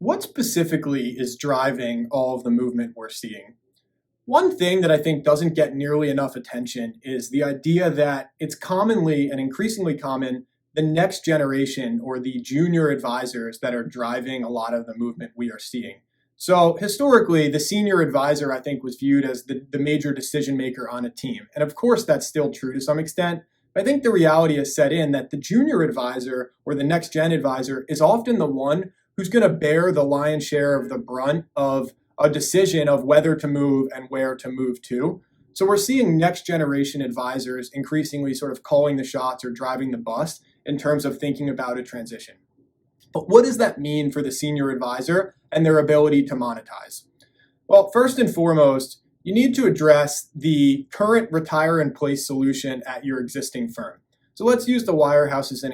what specifically is driving all of the movement we're seeing? One thing that I think doesn't get nearly enough attention is the idea that it's commonly and increasingly common the next generation or the junior advisors that are driving a lot of the movement we are seeing. So historically, the senior advisor, I think, was viewed as the major decision maker on a team. And of course, that's still true to some extent. But I think the reality has set in that the junior advisor or the next gen advisor is often the one who's going to bear the lion's share of the brunt of a decision of whether to move and where to move to. So we're seeing next generation advisors increasingly sort of calling the shots or driving the bus in terms of thinking about a transition. But what does that mean for the senior advisor and their ability to monetize? Well, first and foremost, you need to address the current retire in place solution at your existing firm. So let's use the wirehouse as an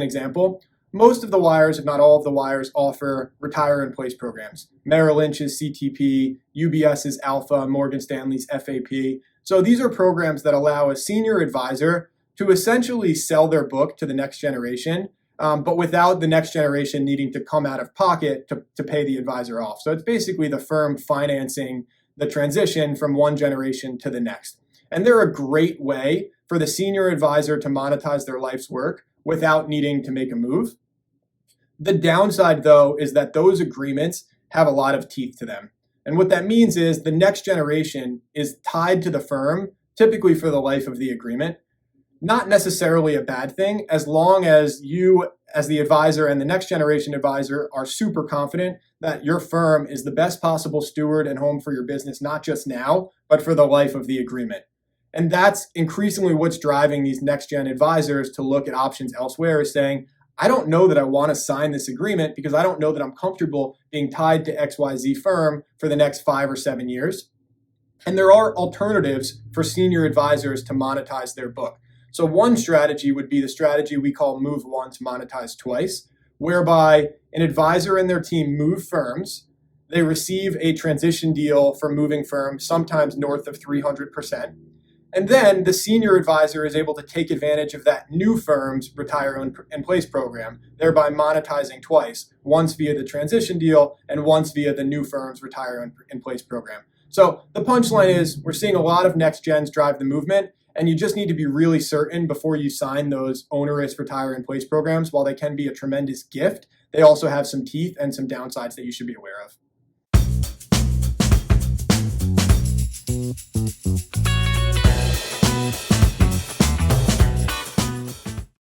example. Most of the wires, if not all of the wires, offer retire in place programs. Merrill Lynch's CTP, UBS's Alpha, Morgan Stanley's FAP. So these are programs that allow a senior advisor to essentially sell their book to the next generation, but without the next generation needing to come out of pocket to pay the advisor off. So it's basically the firm financing the transition from one generation to the next. And they're a great way for the senior advisor to monetize their life's work without needing to make a move. The downside, though, is that those agreements have a lot of teeth to them. And what that means is the next generation is tied to the firm, typically for the life of the agreement. Not necessarily a bad thing, as long as you, as the advisor and the next generation advisor, are super confident that your firm is the best possible steward and home for your business, not just now, but for the life of the agreement. And that's increasingly what's driving these next gen advisors to look at options elsewhere, is saying, I don't know that I want to sign this agreement because I don't know that I'm comfortable being tied to XYZ firm for the next 5 or 7 years. And there are alternatives for senior advisors to monetize their book. So one strategy would be the strategy we call move once, monetize twice, whereby an advisor and their team move firms. They receive a transition deal for moving firms, sometimes north of 300%. And then the senior advisor is able to take advantage of that new firm's retire in place program, thereby monetizing twice, once via the transition deal and once via the new firm's retire in place program. So the punchline is we're seeing a lot of next gens drive the movement, and you just need to be really certain before you sign those onerous retire in place programs. While they can be a tremendous gift, they also have some teeth and some downsides that you should be aware of.